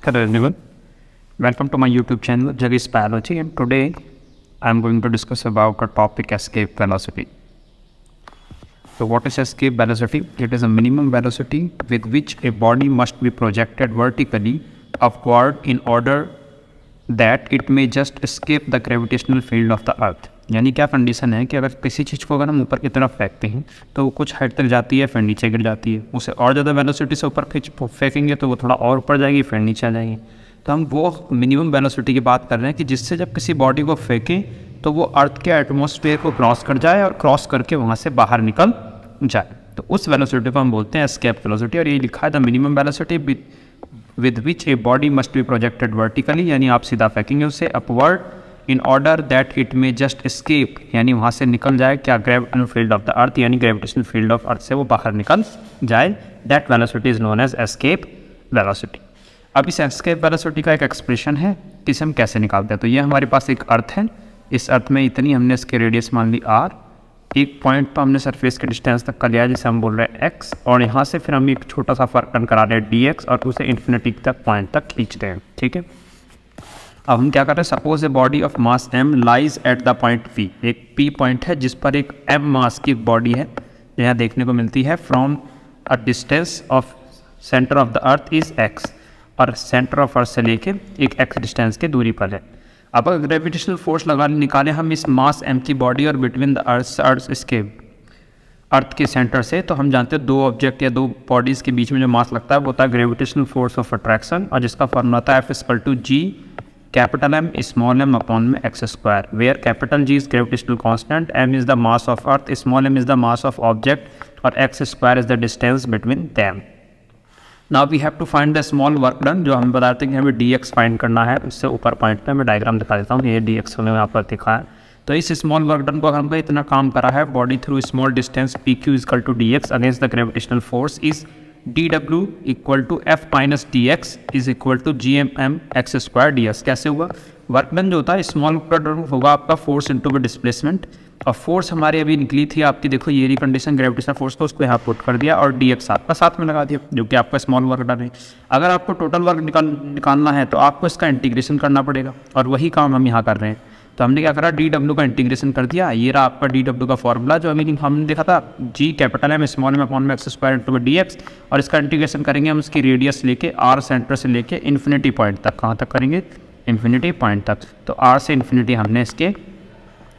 Hello everyone, welcome to my YouTube channel Jagis Biology, and today I am going to discuss about a topic escape velocity. So what is escape velocity? It is a minimum velocity with which a body must be projected vertically upward in order that it may just escape the gravitational field of the earth. यानी क्या condition है कि अगर किसी चीज़ को अगर हम ऊपर की तरफ फेंकते हैं तो वो कुछ हाइट तक जाती है, फिर नीचे गिर जाती है। उसे और ज़्यादा वेलोसिटी से ऊपर फेंकेंगे तो वो थोड़ा और ऊपर जाएगी, फिर नीचे आ जाएगी। तो हम वो मिनिमम वेलोसिटी की बात कर रहे हैं कि जिससे जब किसी बॉडी को फेंकें तो वो अर्थ के एटमॉस्फेयर को क्रॉस कर जाए और क्रॉस करके वहाँ से बाहर निकल जाए। तो उस वेलोसिटी को हम बोलते हैं एस्केप वेलोसिटी, और ये लिखा है the minimum velocity with which a body must be projected vertically, यानी आप सीधा फेंकेंगे उसे upward in order that it में जस्ट एस्केप, यानी वहाँ से निकल जाए क्या ग्रेविटेशनल फील्ड ऑफ द अर्थ, यानी ग्रेविटेशनल फील्ड ऑफ अर्थ से वो बाहर निकल जाए। That velocity is known as escape velocity. अब इस एस्केप वेलोसिटी का एक एक्सप्रेशन है कि इसे हम कैसे निकालते हैं। तो ये हमारे पास एक अर्थ है, इस अर्थ में इतनी हमने इसके रेडियस मान ली r, एक पॉइंट पर हमने सरफेस के डिस्टेंस तक कर लिया जिसे हम बोल रहे हैं x, और यहाँ से फिर हम एक छोटा सा वर्क डन करा रहे हैं dx और उसे इन्फिनिटी तक पॉइंट तक खींचते हैं। ठीक है, अब हम क्या कर रहे हैं, suppose a body of mass m lies at the point p। एक p पॉइंट है जिस पर एक m मास की बॉडी है, यहाँ देखने को मिलती है from a distance of centre of the earth is x, और सेंटर ऑफ अर्थ से लेके एक x डिस्टेंस की दूरी पर है। अब अगर ग्रेविटेशनल फोर्स निकालें हम इस मास m की बॉडी और बिटवीन द अर्थ इसके अर्थ के सेंटर से, तो हम जानते हैं दो ऑब्जेक्ट या दो बॉडीज़ के बीच में जो मास लगता है वो होता है ग्रेविटेशनल फोर्स ऑफ अट्रैक्शन, और जिसका फॉर्मूला होता है F=G capital M small m upon में x square, where capital G is gravitational constant, m is the mass of earth, small m is the mass of object, और x square is the distance between them. Now we have to find the small work done, जो हम बताते हैं कि हमें dx find करना है। उससे ऊपर पॉइंट पे मैं डायग्राम दिखा देता हूँ, ये dx हमें यहाँ पर दिखा है। तो इस स्मॉल वर्क डन को हमने इतना काम करा है, body through small distance pq equal to dx against the gravitational force is dw equal to f minus dx is equal to gm x square ds। कैसे हुआ, वर्क डन जो होता है स्मॉल वर्क डन होगा आपका force into में displacement, और force हमारी अभी निकली थी आपकी, देखो ये कंडीशन ग्रेविटेशनल फोर्स को उसको यहाँ पुट कर दिया और dx आपका साथ में लगा दिया जो कि आपका स्मॉल वर्क डन है। अगर आपको टोटल वर्क निकालना है तो आपको इसका इंटीग्रेशन करना पड़ेगा, और वही काम हम यहाँ कर रहे हैं। तो हमने क्या करा, dw का इंटीग्रेशन कर दिया। ये रहा आपका dw का फॉर्मूला जो हमने देखा था, g capital M small m upon में x स्क्वायर इंटू में dx, और इसका इंटीग्रेशन करेंगे हम इसकी रेडियस लेके r सेंटर से लेके इन्फिनिटी पॉइंट तक। कहाँ तक करेंगे, इन्फिनिटी पॉइंट तक। तो r से इन्फिनिटी हमने इसके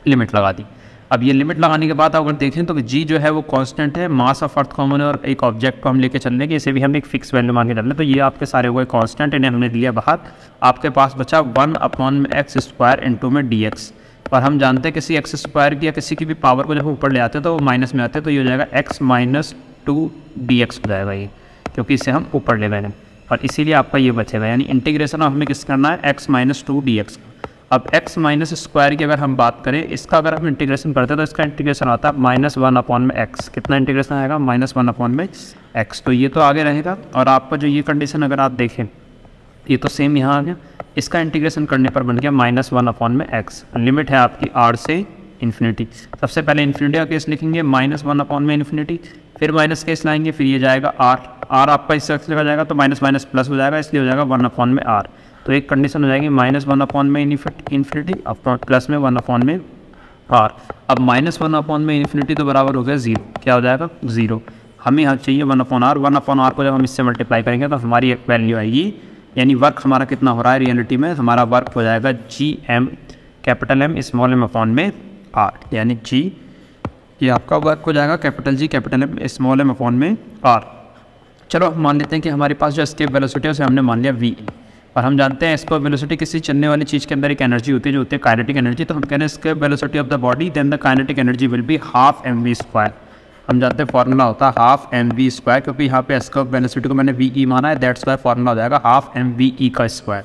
लिमिट लगा दी। अब ये लिमिट लगाने के बाद अगर देखें तो g जो है वो कांस्टेंट है, मास ऑफ अर्थ कॉमन, और एक ऑब्जेक्ट को हम लेके चलने के, इसे भी हम एक फिक्स वैल्यू मान के चल रहे हैं। तो ये आपके सारे हुए कांस्टेंट, इन्हें हमने दिया बाहर। आपके पास बचा 1 अपॉन में x स्क्वायर इंटू में dx, और हम जानते हैं किसी x स्क्वायर की या किसी की भी पावर को जब ऊपर ले आते हैं तो वो माइनस में आते हैं, तो ये हो जाएगा x माइनस 2 dx हो जाएगा ये, क्योंकि इसे हम ऊपर ले गए हैं, और इसीलिए आपका ये बचेगा। यानी इंटीग्रेशन हमें किस करना है, x माइनस 2 dx। अब x माइनस स्क्वायर की अगर हम बात करें, इसका अगर हम इंटीग्रेशन करते हैं तो इसका इंटीग्रेशन आता है -1 अपॉन में x। कितना इंटीग्रेशन आएगा, -1 अपॉन में x। तो ये तो आगे रहेगा, और आपका जो ये कंडीशन अगर आप देखें ये तो सेम यहाँ आ गया, इसका इंटीग्रेशन करने पर बन गया -1 अपॉन में x। लिमिट है आपकी r से इन्फिनिटी। सबसे पहले इन्फिनिटी का केस लिखेंगे, -1 अपॉन में इन्फिनिटी, फिर माइनस केस लाएंगे, फिर ये जाएगा r आपका इस तरह लगा जाएगा तो माइनस माइनस प्लस हो जाएगा, इसलिए हो जाएगा 1 अपॉन में r। तो एक कंडीशन हो जाएगी -1 अपॉन में इन्फिनिटी प्लस में 1 अपॉन में r। अब -1 अपॉन में इन्फिनिटी तो बराबर हो गया 0, क्या हो जाएगा 0। हमें यहाँ चाहिए 1 अपॉन r। 1 अपॉन r को जब हम इससे मल्टीप्लाई करेंगे तो हमारी एक वैल्यू आएगी, यानी वर्क हमारा कितना हो रहा है रियलिटी में, हमारा वर्क हो जाएगा gm capital M small m upon में r, यानी g ये आपका वर्क हो जाएगा capital G capital M small m upon में r। चलो हम मान लेते हैं कि हमारे पास जो एस्केप वेलोसिटी है उसे हमने मान लिया v, और हम जानते हैं एस्केप वेलोसिटी किसी चलने वाली चीज़ के अंदर एक एनर्जी होती है जो होती है काइनेटिक एनर्जी। तो हम कह रहे हैं escape velocity of the body then the kinetic energy will be half mv square. हम जानते हैं फॉर्मूला होता है हाफ mv स्क्वायर, क्योंकि यहाँ पे एस्केप वेलोसिटी को मैंने ve माना है, दैट्स वाई फॉर्मूला हो जाएगा हाफ mve का square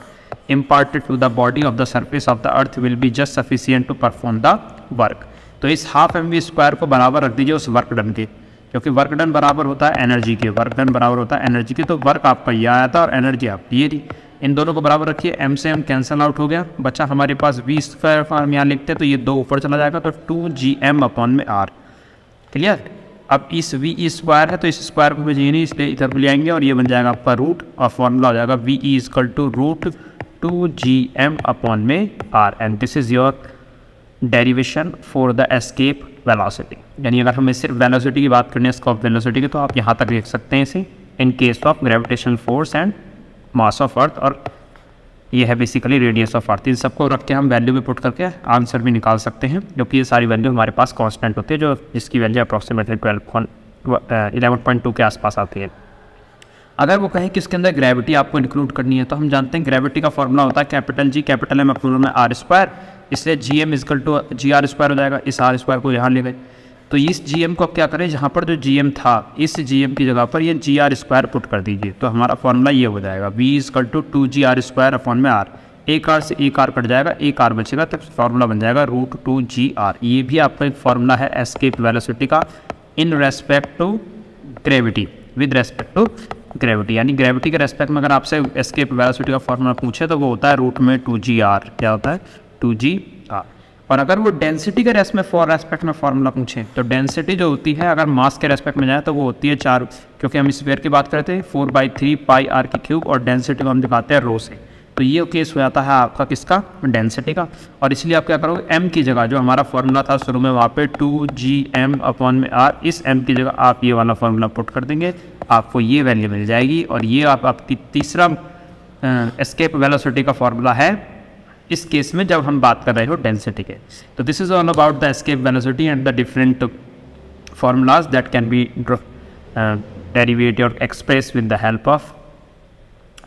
imparted to the body of the surface of the earth will be just sufficient to perform the work. तो इस हाफ mv स्क्वायर को बराबर रख दीजिए उस वर्क डन के, क्योंकि वर्क डन बराबर होता है एनर्जी के, वर्क डन बराबर होता है एनर्जी के। तो वर्क आपका ये आया था और एनर्जी आपकी ये थी, इन दोनों को बराबर रखिए, m से m कैंसिल आउट हो गया, बचा हमारे पास v स्क्वायर। हम यहाँ लिखते हैं तो ये 2 ऊपर चला जाएगा, तो 2gm अपॉन में r। क्लियर, अब इस वी ई स्क्वायर है तो इस स्क्वायर को मुझे नहीं, इसलिए इधर भी ले आएंगे और ये बन जाएगा आपका रूट, और फॉर्मूला हो जाएगा V E equal to root 2gm upon में R, and this is your derivation for the escape velocity. यानी अगर हमें सिर्फ वेलोसिटी की बात करनी है, स्कोप वेलोसिटी की, तो आप यहाँ तक लिख सकते हैं इसे in case of gravitational force and mass of अर्थ, और ये है बेसिकली रेडियस ऑफ अर्थ। इन सबको रख के हम वैल्यू भी पुट करके आंसर भी निकाल सकते हैं, क्योंकि ये सारी वैल्यू हमारे पास कांस्टेंट होती है, जो इसकी वैल्यू अप्रॉक्सीमेटली 11.2 के आसपास आती है। अगर वो कहें कि इसके अंदर ग्रेविटी आपको इंक्लूड करनी है, तो हम जानते हैं ग्रेविटी का फॉर्मूला होता है capital G capital M upon में आर स्क्वायर, इसलिए GM equal to GR square हो जाएगा। इस आर स्क्वायर को यहाँ ले गए, तो इस GM को अब क्या करें, जहाँ पर जो GM था इस GM की जगह पर ये GR स्क्वायर पुट कर दीजिए, तो हमारा फॉर्मूला ये हो जाएगा V equal to 2GR square upon में आर। एक आर से एक आर कट जाएगा, एक आर बचेगा, तो फॉर्मूला बन जाएगा रूट 2GR। ये भी आपका एक फॉर्मूला है एस्केप वेलोसिटी का in respect to gravity, with respect to gravity. यानी ग्रेविटी के रेस्पेक्ट में अगर आपसे एस्केप वेलोसिटी का फॉर्मूला पूछे तो वो होता है रूट में 2GR। क्या होता है? 2GR। और अगर वो डेंसिटी के रेस्पेक्ट में फॉर्मूला पूछे, तो डेंसिटी जो होती है अगर मास के रेस्पेक्ट में जाए तो वो होती है 4, क्योंकि हम स्फीयर की बात करते हैं 4/3 पाई आर की क्यूब, और डेंसिटी को हम दिखाते हैं रो से। तो ये केस हो जाता है आपका किसका? डेंसिटी का। और इसलिए आप क्या करोगे, m की जगह जो हमारा फॉर्मूला था शुरू में वहाँ पे 2gm अपॉन में r, इस m की जगह आप ये वाला फॉर्मूला पुट कर देंगे, आपको ये वैल्यू मिल जाएगी। और ये आपकी तीसरा एस्केप वेलोसिटी का फॉर्मूला है इस केस में जब हम बात कर रहे हो डेंसिटी के। तो this is all about the escape velocity and the different formulas that can be derivate और express with the help of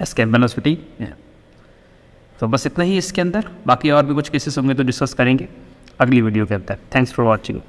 escape velocity. तो बस इतना ही इसके अंदर, बाकी और भी कुछ केसेस होंगे तो डिस्कस करेंगे अगली वीडियो के अंदर। Thanks for watching.